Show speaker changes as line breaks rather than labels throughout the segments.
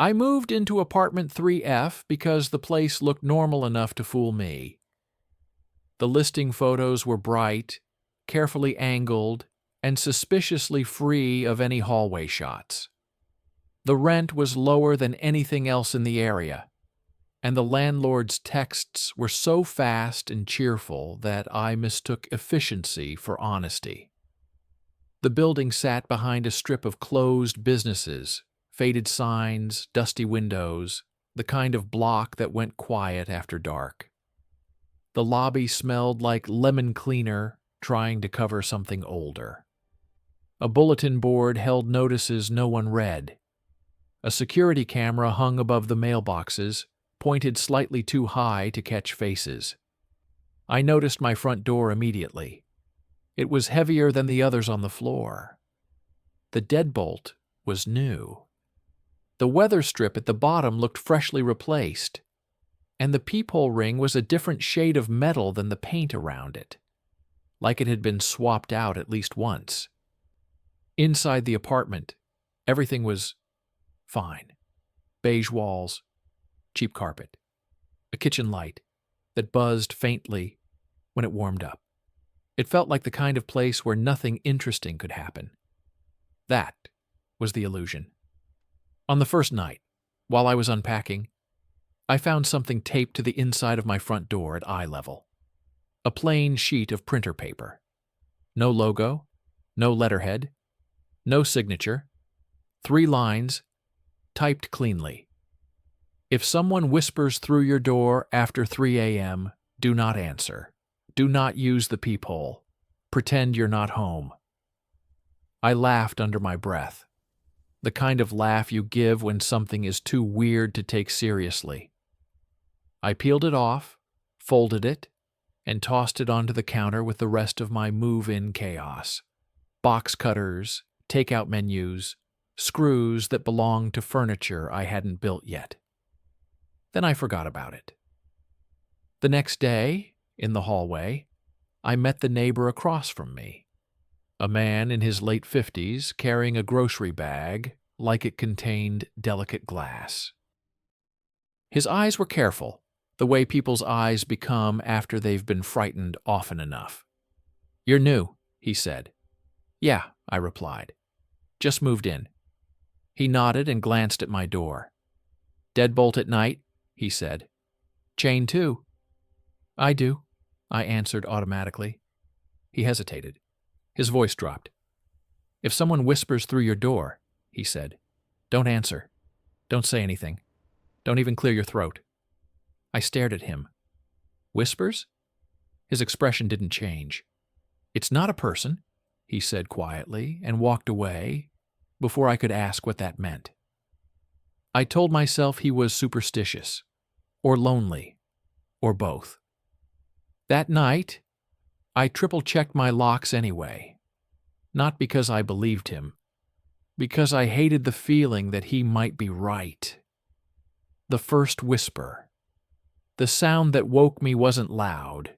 I moved into apartment 3F because the place looked normal enough to fool me. The listing photos were bright, carefully angled, and suspiciously free of any hallway shots. The rent was lower than anything else in the area, and the landlord's texts were so fast and cheerful that I mistook efficiency for honesty. The building sat behind a strip of closed businesses, faded signs, dusty windows, the kind of block that went quiet after dark. The lobby smelled like lemon cleaner trying to cover something older. A bulletin board held notices no one read. A security camera hung above the mailboxes, pointed slightly too high to catch faces. I noticed my front door immediately. It was heavier than the others on the floor. The deadbolt was new. The weather strip at the bottom looked freshly replaced, and the peephole ring was a different shade of metal than the paint around it, like it had been swapped out at least once. Inside the apartment, everything was fine. Beige walls, cheap carpet, a kitchen light that buzzed faintly when it warmed up. It felt like the kind of place where nothing interesting could happen. That was the illusion. On the first night, while I was unpacking, I found something taped to the inside of my front door at eye level. A plain sheet of printer paper. No logo, no letterhead, no signature. 3 lines, typed cleanly. If someone whispers through your door after 3 a.m., do not answer. Do not use the peephole. Pretend you're not home. I laughed under my breath. The kind of laugh you give when something is too weird to take seriously. I peeled it off, folded it, and tossed it onto the counter with the rest of my move-in chaos. Box cutters, takeout menus, screws that belonged to furniture I hadn't built yet. Then I forgot about it. The next day, in the hallway, I met the neighbor across from me. A man in his late 50s carrying a grocery bag like it contained delicate glass. His eyes were careful, the way people's eyes become after they've been frightened often enough. "You're new," he said. "Yeah," I replied. "Just moved in." He nodded and glanced at my door. "Deadbolt at night?" he said. "Chain too." "I do," I answered automatically. He hesitated. His voice dropped. "If someone whispers through your door," he said, "don't answer. Don't say anything. Don't even clear your throat." I stared at him. "Whispers?" His expression didn't change. "It's not a person," he said quietly, and walked away before I could ask what that meant. I told myself he was superstitious, or lonely, or both. That night, I triple-checked my locks anyway. Not because I believed him, because I hated the feeling that he might be right. The first whisper. The sound that woke me wasn't loud.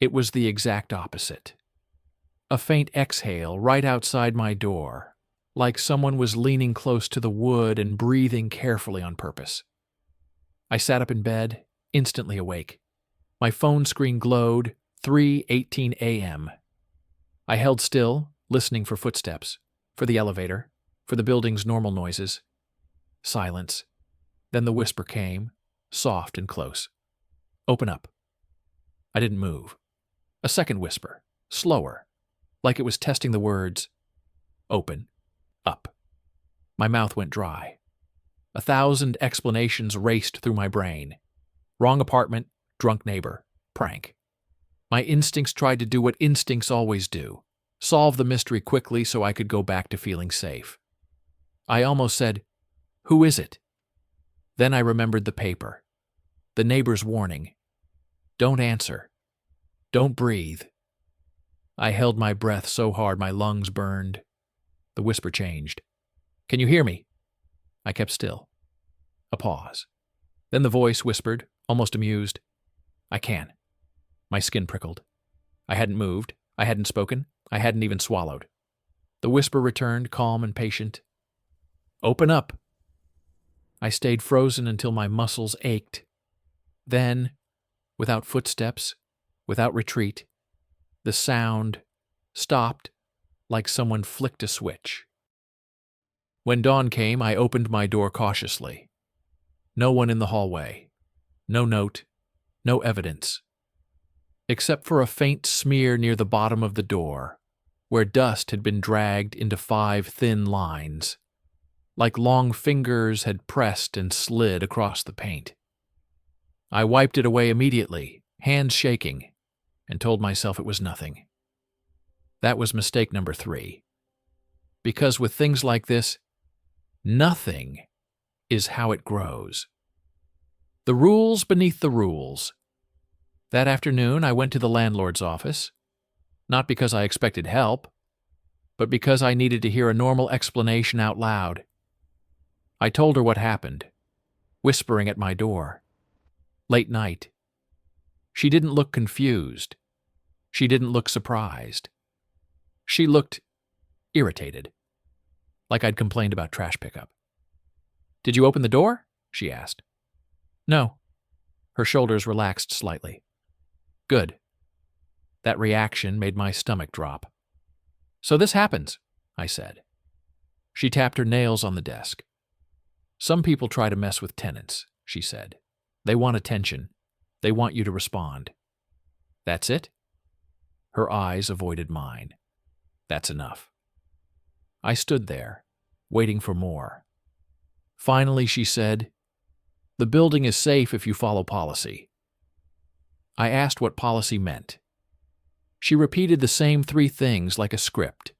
It was the exact opposite. A faint exhale right outside my door, like someone was leaning close to the wood and breathing carefully on purpose. I sat up in bed, instantly awake. My phone screen glowed, 3:18 a.m. I held still, listening for footsteps, for the elevator, for the building's normal noises. Silence. Then the whisper came, soft and close. "Open up." I didn't move. A second whisper, slower, like it was testing the words. "Open. Up." My mouth went dry. 1,000 explanations raced through my brain. Wrong apartment, drunk neighbor, prank. My instincts tried to do what instincts always do, solve the mystery quickly so I could go back to feeling safe. I almost said, "Who is it?" Then I remembered the paper. The neighbor's warning. Don't answer. Don't breathe. I held my breath so hard my lungs burned. The whisper changed. "Can you hear me?" I kept still. A pause. Then the voice whispered, almost amused, "I can." My skin prickled. I hadn't moved. I hadn't spoken. I hadn't even swallowed. The whisper returned, calm and patient. "Open up." I stayed frozen until my muscles ached. Then, without footsteps, without retreat, the sound stopped like someone flicked a switch. When dawn came, I opened my door cautiously. No one in the hallway. No note. No evidence. Except for a faint smear near the bottom of the door, where dust had been dragged into 5 thin lines, like long fingers had pressed and slid across the paint. I wiped it away immediately, hands shaking, and told myself it was nothing. That was mistake number 3. Because with things like this, nothing is how it grows. The rules beneath the rules. That afternoon, I went to the landlord's office, not because I expected help, but because I needed to hear a normal explanation out loud. I told her what happened, whispering at my door. Late night. She didn't look confused. She didn't look surprised. She looked irritated, like I'd complained about trash pickup. "Did you open the door?" she asked. "No." Her shoulders relaxed slightly. "Good." That reaction made my stomach drop. "So this happens," I said. She tapped her nails on the desk. "Some people try to mess with tenants," she said. "They want attention. They want you to respond." "That's it?" Her eyes avoided mine. "That's enough." I stood there, waiting for more. Finally, she said, "The building is safe if you follow policy." I asked what policy meant. She repeated the same 3 things like a script.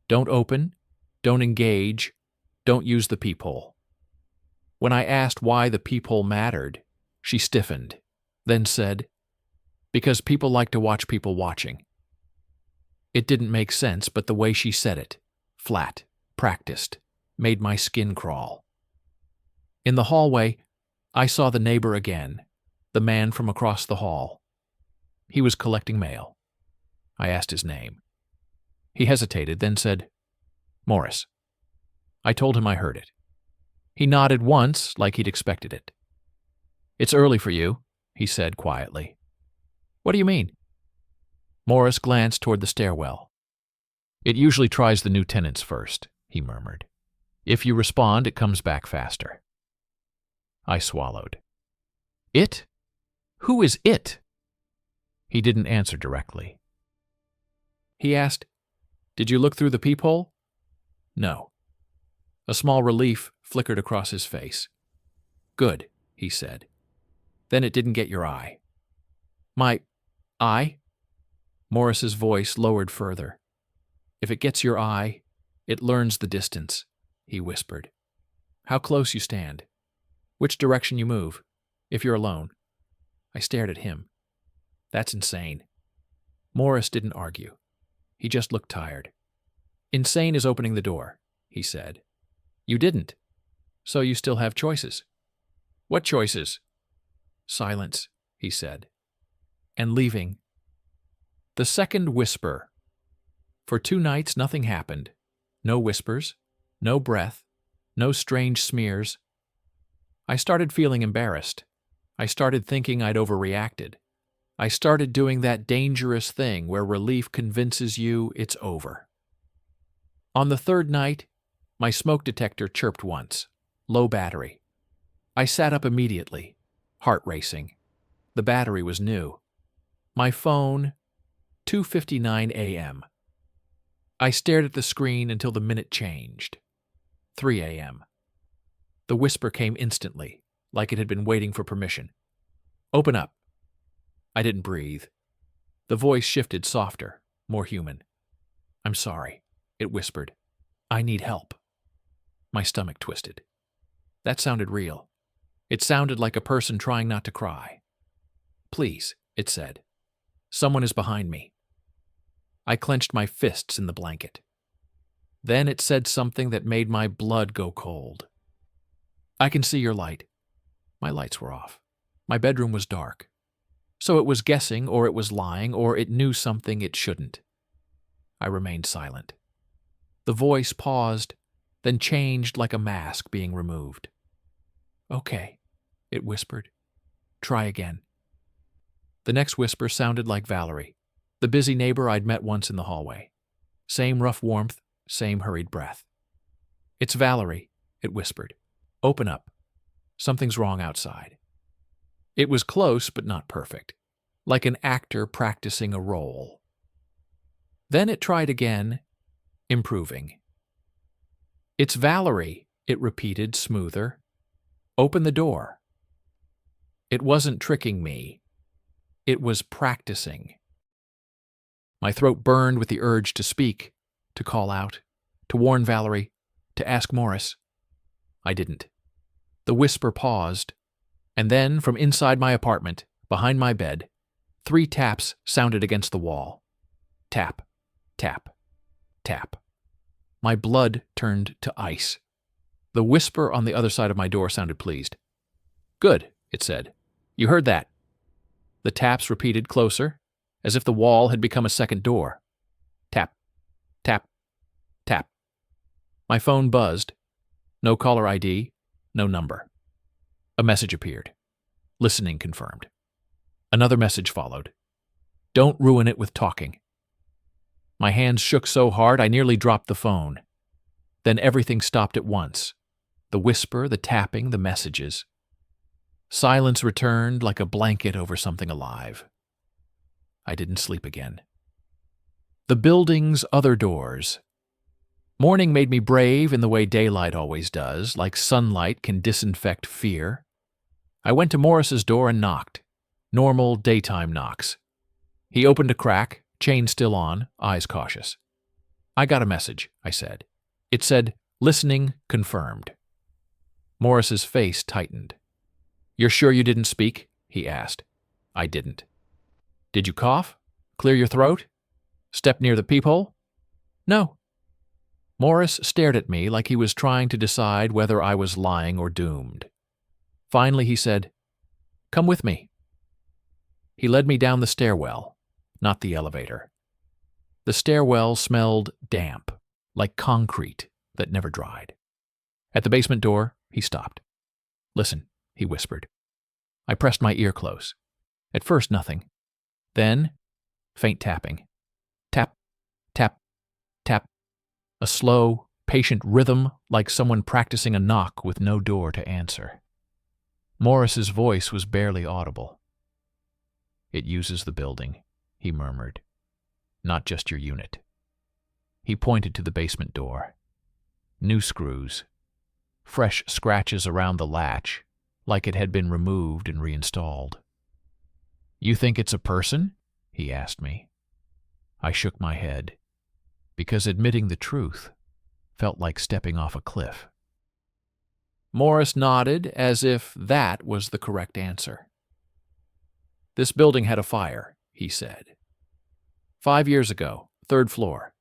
Don't open, don't engage, don't use the peephole. When I asked why the peephole mattered, she stiffened, then said, "Because people like to watch people watching." It didn't make sense, but the way she said it, flat, practiced, made my skin crawl. In the hallway, I saw the neighbor again, the man from across the hall. He was collecting mail. I asked his name. He hesitated, then said, "Morris." I told him I heard it. He nodded once, like he'd expected it. "It's early for you," he said quietly. "What do you mean?" Morris glanced toward the stairwell. "It usually tries the new tenants first," he murmured. "If you respond, it comes back faster." I swallowed. "It? Who is it?" He didn't answer directly. He asked, "Did you look through the peephole?" "No." A small relief flickered across his face. "Good," he said. "Then it didn't get your eye." "My eye?" Morris's voice lowered further. "If it gets your eye, it learns the distance," he whispered. "How close you stand. Which direction you move, if you're alone." I stared at him. That's insane. Morris didn't argue. He just looked tired. "Insane is opening the door," he said. "You didn't. So you still have choices." "What choices?" "Silence," he said. "And leaving." The second whisper. For 2 nights, nothing happened. No whispers, no breath, no strange smears. I started feeling embarrassed. I started thinking I'd overreacted. I started doing that dangerous thing where relief convinces you it's over. On the 3rd night, my smoke detector chirped once. Low battery. I sat up immediately, heart racing. The battery was new. My phone, 2:59 a.m. I stared at the screen until the minute changed. 3 a.m. The whisper came instantly, like it had been waiting for permission. "Open up." I didn't breathe. The voice shifted softer, more human. "I'm sorry," it whispered. "I need help." My stomach twisted. That sounded real. It sounded like a person trying not to cry. "Please," it said. "Someone is behind me." I clenched my fists in the blanket. Then it said something that made my blood go cold. "I can see your light." My lights were off. My bedroom was dark. So it was guessing, or it was lying, or it knew something it shouldn't. I remained silent. The voice paused, then changed like a mask being removed. Okay, it whispered. Try again. The next whisper sounded like Valerie, the busy neighbor I'd met once in the hallway. Same rough warmth, same hurried breath. It's Valerie, it whispered. Open up. Something's wrong outside. It was close, but not perfect, like an actor practicing a role. Then it tried again, improving. It's Valerie, it repeated, smoother. Open the door. It wasn't tricking me. It was practicing. My throat burned with the urge to speak, to call out, to warn Valerie, to ask Morris. I didn't. The whisper paused, and then, from inside my apartment, behind my bed, 3 taps sounded against the wall. Tap, tap, tap. My blood turned to ice. The whisper on the other side of my door sounded pleased. Good, it said. You heard that. The taps repeated closer, as if the wall had become a second door. Tap, tap, tap. My phone buzzed. No caller ID, no number. A message appeared. Listening confirmed. Another message followed. Don't ruin it with talking. My hands shook so hard I nearly dropped the phone. Then everything stopped at once. The whisper, the tapping, the messages. Silence returned like a blanket over something alive. I didn't sleep again. The building's other doors. Morning made me brave in the way daylight always does, like sunlight can disinfect fear. I went to Morris's door and knocked. Normal daytime knocks. He opened a crack, chain still on, eyes cautious. I got a message, I said. It said, listening confirmed. Morris's face tightened. You're sure you didn't speak? He asked. I didn't. Did you cough? Clear your throat? Step near the peephole? No. Morris stared at me like he was trying to decide whether I was lying or doomed. Finally he said, Come with me. He led me down the stairwell, not the elevator. The stairwell smelled damp, like concrete that never dried. At the basement door, he stopped. Listen, he whispered. I pressed my ear close. At first, nothing. Then, faint tapping. Tap, tap, tap. A slow, patient rhythm like someone practicing a knock with no door to answer. Morris's voice was barely audible. It uses the building, he murmured. Not just your unit. He pointed to the basement door. New screws. Fresh scratches around the latch, like it had been removed and reinstalled. You think it's a person? He asked me. I shook my head, because admitting the truth felt like stepping off a cliff. Morris nodded as if that was the correct answer. This building had a fire, he said. 5 years ago, 3rd floor.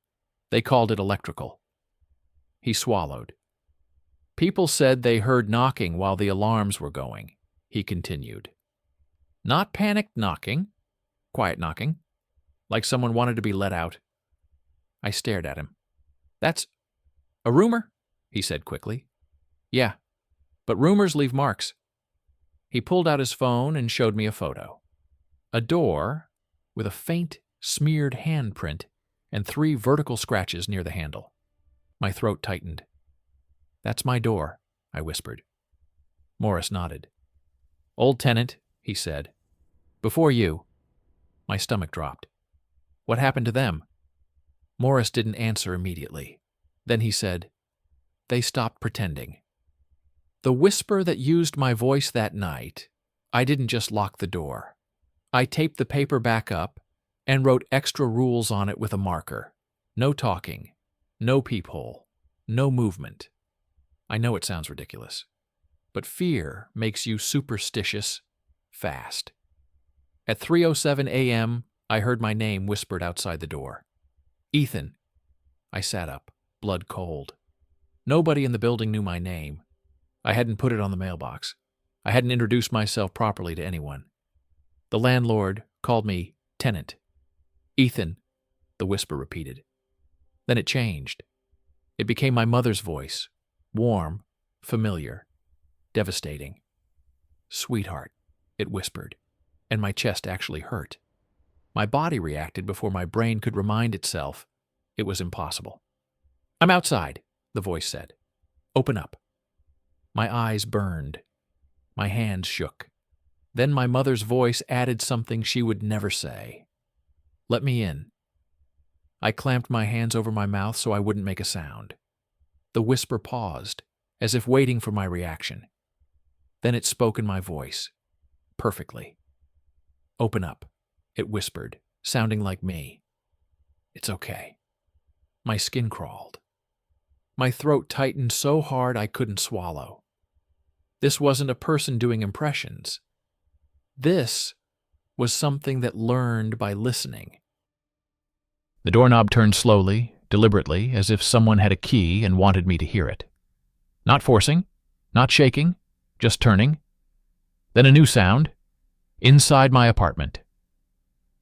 They called it electrical. He swallowed. People said they heard knocking while the alarms were going, he continued. Not panicked knocking, quiet knocking, like someone wanted to be let out. I stared at him. That's a rumor, he said quickly. Yeah, but rumors leave marks. He pulled out his phone and showed me a photo. A door with a faint, smeared handprint and 3 vertical scratches near the handle. My throat tightened. That's my door, I whispered. Morris nodded. Old tenant, he said. Before you. My stomach dropped. What happened to them? Morris didn't answer immediately. Then he said, They stopped pretending. The whisper that used my voice that night, I didn't just lock the door. I taped the paper back up and wrote extra rules on it with a marker. No talking, no peephole, no movement. I know it sounds ridiculous, but fear makes you superstitious fast. At 3:07 a.m., I heard my name whispered outside the door. Ethan. I sat up, blood cold. Nobody in the building knew my name. I hadn't put it on the mailbox. I hadn't introduced myself properly to anyone. The landlord called me tenant. Ethan, the whisper repeated. Then it changed. It became my mother's voice, warm, familiar. devastating. "Sweetheart," it whispered, and my chest actually hurt. My body reacted before my brain could remind itself it was impossible. "I'm outside," the voice said. "Open up." My eyes burned. My hands shook. Then my mother's voice added something she would never say. "Let me in." I clamped my hands over my mouth so I wouldn't make a sound. The whisper paused, as if waiting for my reaction. Then it spoke in my voice, perfectly. "Open up," it whispered, sounding like me. "It's okay." My skin crawled. My throat tightened so hard I couldn't swallow. This wasn't a person doing impressions. This was something that learned by listening. The doorknob turned slowly, deliberately, as if someone had a key and wanted me to hear it. Not forcing, not shaking, just turning. Then a new sound, inside my apartment.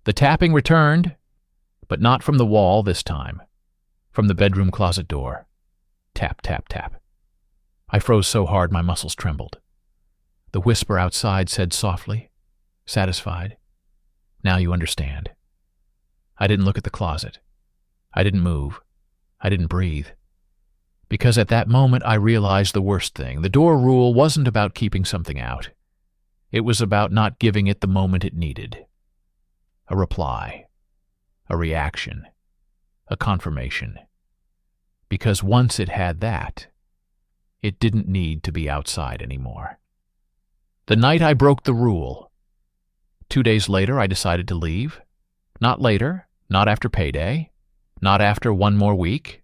The tapping returned, but not from the wall this time, from the bedroom closet door. Tap, tap, tap. I froze so hard my muscles trembled. The whisper outside said softly, satisfied, "Now you understand." I didn't look at the closet. I didn't move. I didn't breathe. Because at that moment I realized the worst thing. The door rule wasn't about keeping something out. It was about not giving it the moment it needed. A reply. A reaction. A confirmation. Because once it had that, it didn't need to be outside anymore. The night I broke the rule. 2 days later I decided to leave. Not later, not after payday, not after one more week.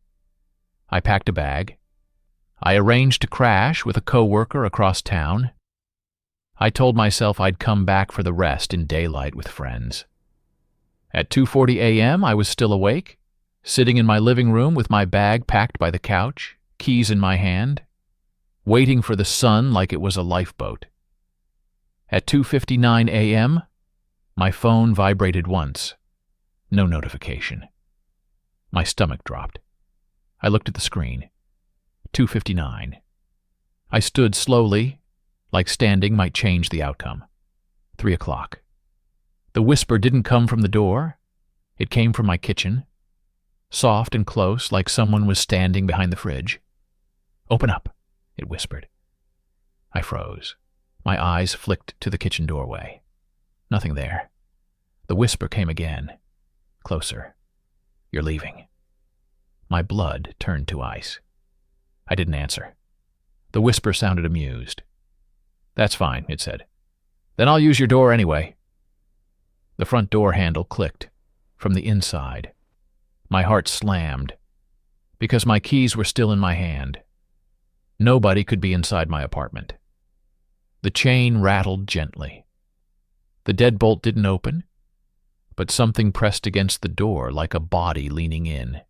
I packed a bag. I arranged to crash with a coworker across town. I told myself I'd come back for the rest in daylight with friends. At 2:40 a.m. I was still awake, sitting in my living room with my bag packed by the couch, keys in my hand, waiting for the sun like it was a lifeboat. At 2:59 a.m., my phone vibrated once. No notification. My stomach dropped. I looked at the screen. 2:59. I stood slowly, like standing might change the outcome. 3 o'clock. The whisper didn't come from the door. It came from my kitchen. Soft and close, like someone was standing behind the fridge. "Open up," it whispered. I froze. My eyes flicked to the kitchen doorway. Nothing there. The whisper came again. Closer. "You're leaving." My blood turned to ice. I didn't answer. The whisper sounded amused. "That's fine," it said. "Then I'll use your door anyway." The front door handle clicked, from the inside. My heart slammed, because my keys were still in my hand. Nobody could be inside my apartment. The chain rattled gently. The deadbolt didn't open, but something pressed against the door like a body leaning in.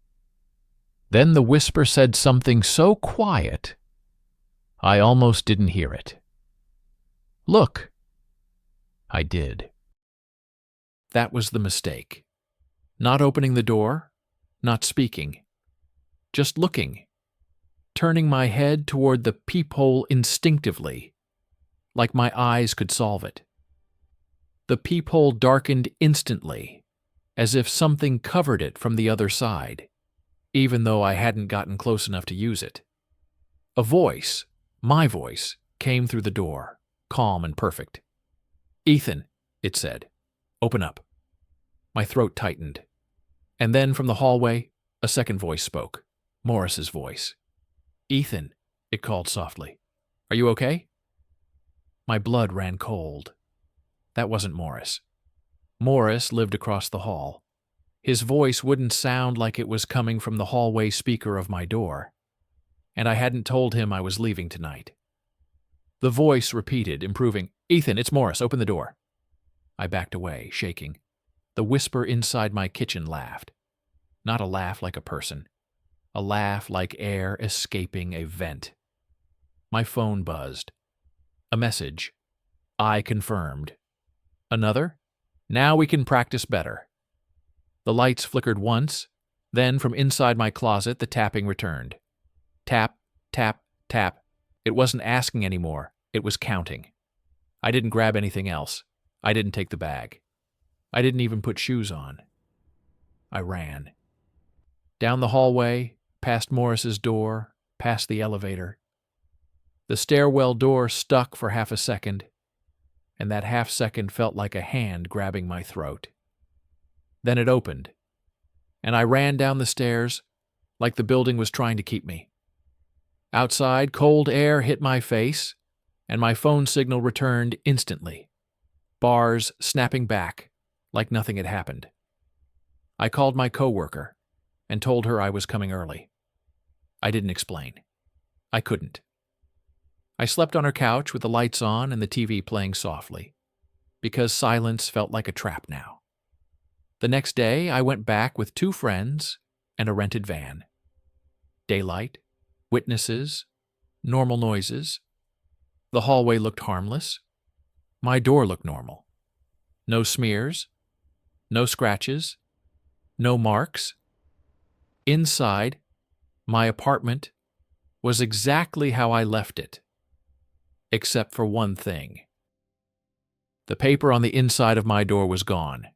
Then the whisper said something so quiet, I almost didn't hear it. "Look." I did. That was the mistake. Not opening the door, not speaking. Just looking. Turning my head toward the peephole instinctively, like my eyes could solve it. The peephole darkened instantly, as if something covered it from the other side, even though I hadn't gotten close enough to use it. A voice, my voice, came through the door, calm and perfect. "Ethan," it said, "open up." My throat tightened. And then from the hallway, a second voice spoke, Morris's voice. "Ethan," it called softly, "are you okay?" My blood ran cold. That wasn't Morris. Morris lived across the hall. His voice wouldn't sound like it was coming from the hallway speaker of my door. And I hadn't told him I was leaving tonight. The voice repeated, improving, "Ethan, it's Morris, open the door." I backed away, shaking. The whisper inside my kitchen laughed. Not a laugh like a person. A laugh like air escaping a vent. My phone buzzed. A message. "I confirmed." Another. "Now we can practice better." The lights flickered once, then from inside my closet the tapping returned. Tap, tap, tap. It wasn't asking anymore. It was counting. I didn't grab anything else. I didn't take the bag. I didn't even put shoes on. I ran. Down the hallway, past Morris's door, past the elevator. The stairwell door stuck for half a second, and that half second felt like a hand grabbing my throat. Then it opened, and I ran down the stairs like the building was trying to keep me. Outside, cold air hit my face, and my phone signal returned instantly, bars snapping back like nothing had happened. I called my coworker and told her I was coming early. I didn't explain. I couldn't. I slept on her couch with the lights on and the TV playing softly, because silence felt like a trap now. The next day, I went back with 2 friends and a rented van. Daylight, witnesses, normal noises. The hallway looked harmless. My door looked normal. No smears, no scratches, no marks. Inside, my apartment was exactly how I left it, except for one thing. The paper on the inside of my door was gone.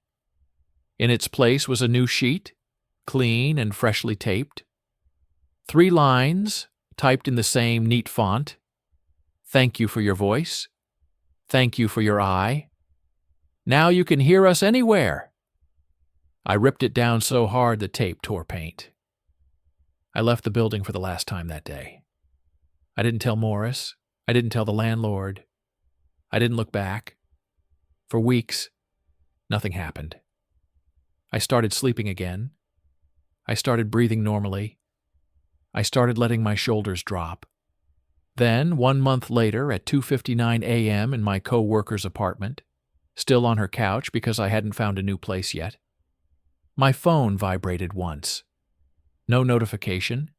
In its place was a new sheet, clean and freshly taped. 3 lines, typed in the same neat font. Thank you for your voice. Thank you for your eye. Now you can hear us anywhere. I ripped it down so hard the tape tore paint. I left the building for the last time that day. I didn't tell Morris. I didn't tell the landlord. I didn't look back. For weeks, nothing happened. I started sleeping again. I started breathing normally. I started letting my shoulders drop. Then, 1 month later, at 2:59 a.m. in my co-worker's apartment, still on her couch because I hadn't found a new place yet, my phone vibrated once. No notification,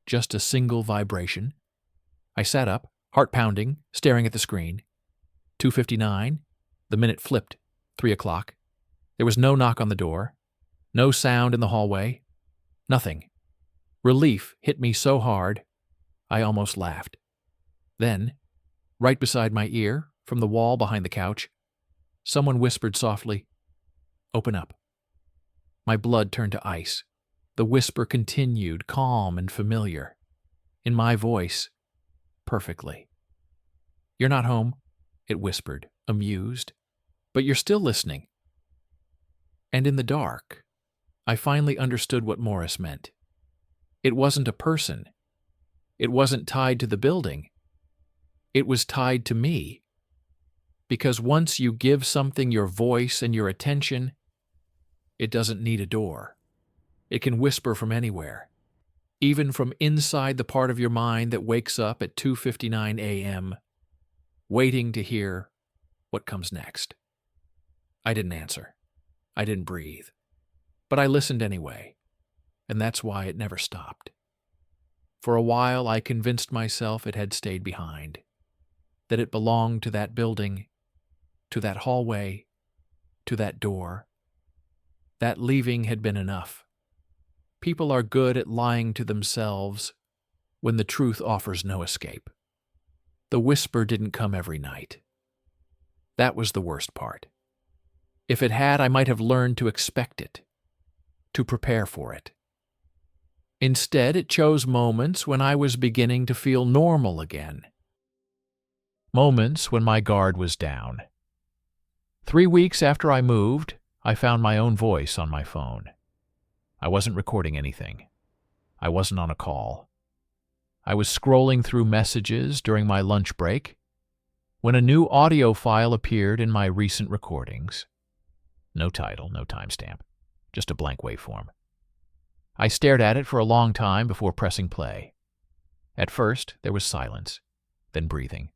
just a single vibration. I sat up, heart pounding, staring at the screen. 2:59, the minute flipped, 3 o'clock. There was no knock on the door, no sound in the hallway, nothing. Relief hit me so hard, I almost laughed. Then, right beside my ear, from the wall behind the couch, someone whispered softly, "Open up." My blood turned to ice. The whisper continued, calm and familiar. In my voice, perfectly. "You're not home," it whispered, amused, "but you're still listening." And in the dark, I finally understood what Morris meant. It wasn't a person. It wasn't tied to the building. It was tied to me. Because once you give something your voice and your attention, it doesn't need a door. It can whisper from anywhere, even from inside the part of your mind that wakes up at 2:59 a.m., waiting to hear what comes next. I didn't answer. I didn't breathe. But I listened anyway, and that's why it never stopped. For a while, I convinced myself it had stayed behind, that it belonged to that building, to that hallway, to that door. That leaving had been enough. People are good at lying to themselves when the truth offers no escape. The whisper didn't come every night. That was the worst part. If it had, I might have learned to expect it, to prepare for it. Instead, it chose moments when I was beginning to feel normal again. Moments when my guard was down. 3 weeks after I moved, I found my own voice on my phone. I wasn't recording anything. I wasn't on a call. I was scrolling through messages during my lunch break when a new audio file appeared in my recent recordings. No title, no timestamp, just a blank waveform. I stared at it for a long time before pressing play. At first, there was silence, then breathing.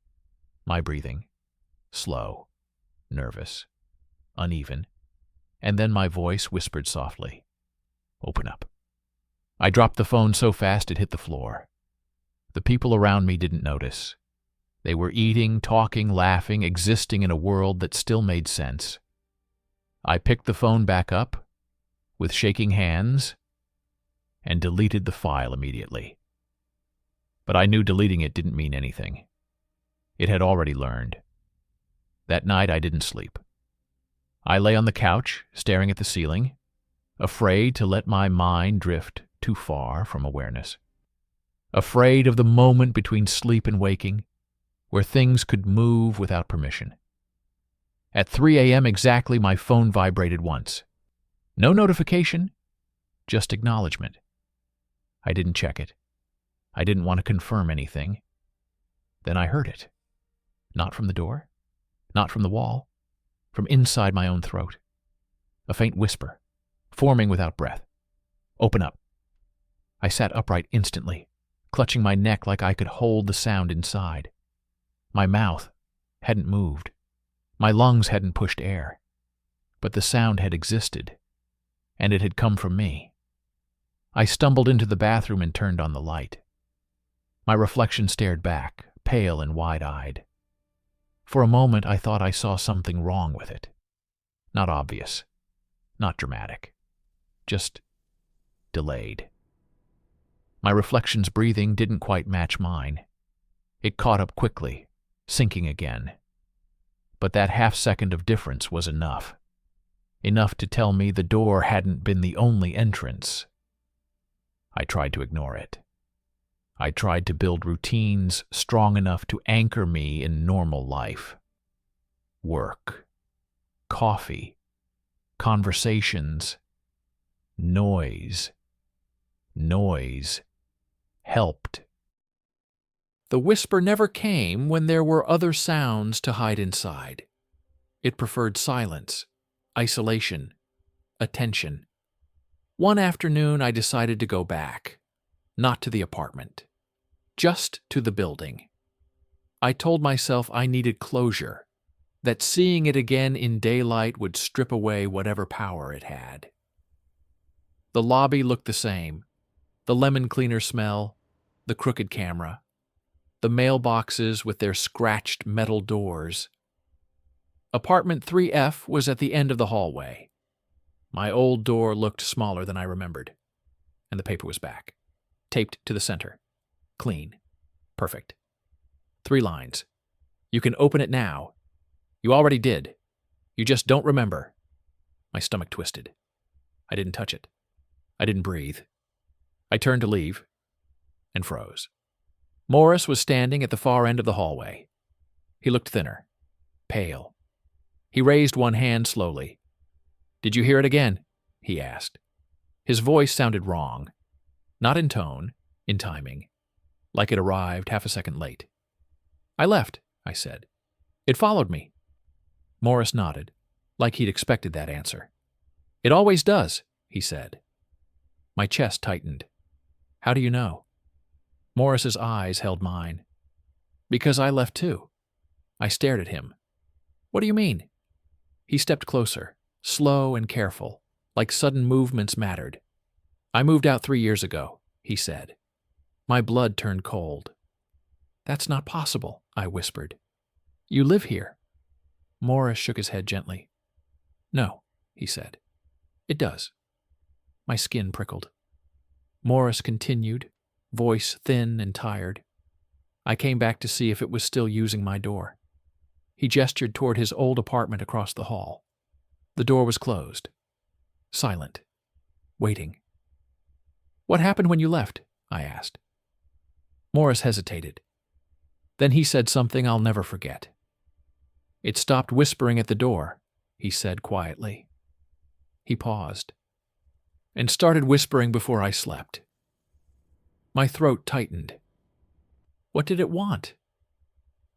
My breathing, slow, nervous, uneven, and then my voice whispered softly, "Open up." I dropped the phone so fast it hit the floor. The people around me didn't notice. They were eating, talking, laughing, existing in a world that still made sense. I picked the phone back up, with shaking hands, and deleted the file immediately. But I knew deleting it didn't mean anything. It had already learned. That night I didn't sleep. I lay on the couch, staring at the ceiling, afraid to let my mind drift too far from awareness. Afraid of the moment between sleep and waking, where things could move without permission. At 3 a.m. exactly, my phone vibrated once. No notification, just acknowledgement. I didn't check it. I didn't want to confirm anything. Then I heard it. Not from the door, not from the wall, from inside my own throat. A faint whisper, forming without breath. Open up. I sat upright instantly, clutching my neck like I could hold the sound inside. My mouth hadn't moved. My lungs hadn't pushed air. But the sound had existed, and it had come from me. I stumbled into the bathroom and turned on the light. My reflection stared back, pale and wide-eyed. For a moment I thought I saw something wrong with it. Not obvious, not dramatic, just delayed. My reflection's breathing didn't quite match mine. It caught up quickly, sinking again. But that half-second of difference was enough. Enough to tell me the door hadn't been the only entrance. I tried to ignore it. I tried to build routines strong enough to anchor me in normal life. Work, coffee, conversations, noise. Noise helped. The whisper never came when there were other sounds to hide inside. It preferred silence, isolation, attention. One afternoon I decided to go back. Not to the apartment, just to the building. I told myself I needed closure, that seeing it again in daylight would strip away whatever power it had. The lobby looked the same, the lemon cleaner smell, the crooked camera, the mailboxes with their scratched metal doors. Apartment 3F was at the end of the hallway. My old door looked smaller than I remembered, and the paper was back. Taped to the center. Clean. Perfect. 3 lines. You can open it now. You already did. You just don't remember. My stomach twisted. I didn't touch it. I didn't breathe. I turned to leave and froze. Morris was standing at the far end of the hallway. He looked thinner, pale. He raised one hand slowly. "Did you hear it again?" he asked. His voice sounded wrong. Not in tone, in timing, like it arrived half a second late. "I left," I said. "It followed me." Morris nodded, like he'd expected that answer. "It always does," he said. My chest tightened. "How do you know?" Morris's eyes held mine. "Because I left too." I stared at him. "What do you mean?" He stepped closer, slow and careful, like sudden movements mattered. "I moved out 3 years ago," he said. My blood turned cold. "That's not possible," I whispered. "You live here." Morris shook his head gently. "No," he said. "It does." My skin prickled. Morris continued, voice thin and tired. I came back to see if it was still using my door. He gestured toward his old apartment across the hall. The door was closed. Silent. Waiting. "What happened when you left?" I asked. Morris hesitated. Then he said something I'll never forget. "It stopped whispering at the door," he said quietly. He paused and started whispering before I slept. My throat tightened. What did it want?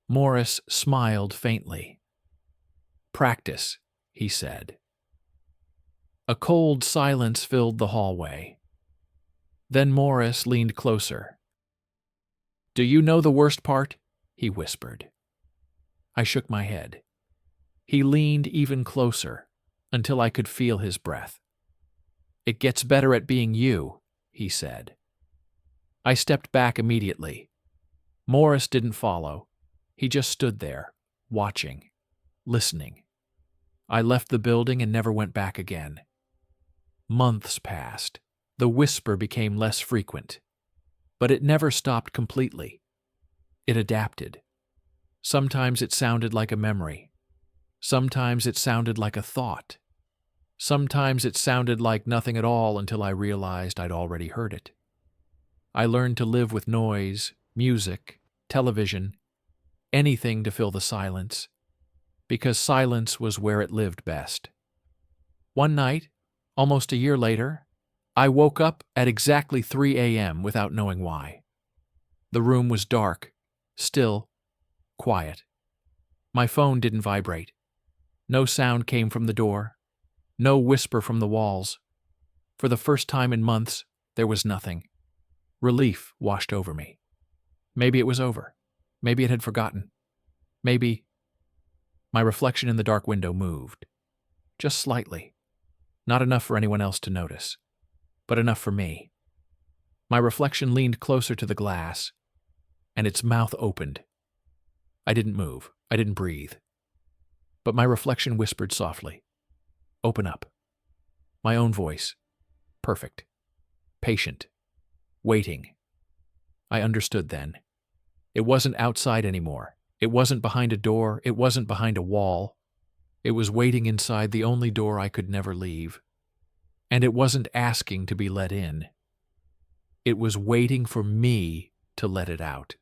Morris smiled faintly. "Practice," he said. A cold silence filled the hallway. Then Morris leaned closer. "Do you know the worst part?" he whispered. I shook my head. He leaned even closer, until I could feel his breath. "It gets better at being you," he said. I stepped back immediately. Morris didn't follow. He just stood there, watching, listening. I left the building and never went back again. Months passed. The whisper became less frequent. But it never stopped completely. It adapted. Sometimes it sounded like a memory. Sometimes it sounded like a thought. Sometimes it sounded like nothing at all until I realized I'd already heard it. I learned to live with noise, music, television, anything to fill the silence, because silence was where it lived best. One night, almost a year later, I woke up at exactly 3 a.m. without knowing why. The room was dark, still, quiet. My phone didn't vibrate. No sound came from the door. No whisper from the walls. For the first time in months, there was nothing. Relief washed over me. Maybe it was over. Maybe it had forgotten. Maybe... My reflection in the dark window moved. Just slightly. Not enough for anyone else to notice, but enough for me. My reflection leaned closer to the glass, and its mouth opened. I didn't move. I didn't breathe. But my reflection whispered softly, "Open up." My own voice. Perfect. Patient. Waiting. I understood then. It wasn't outside anymore. It wasn't behind a door. It wasn't behind a wall. It was waiting inside the only door I could never leave. And it wasn't asking to be let in. It was waiting for me to let it out.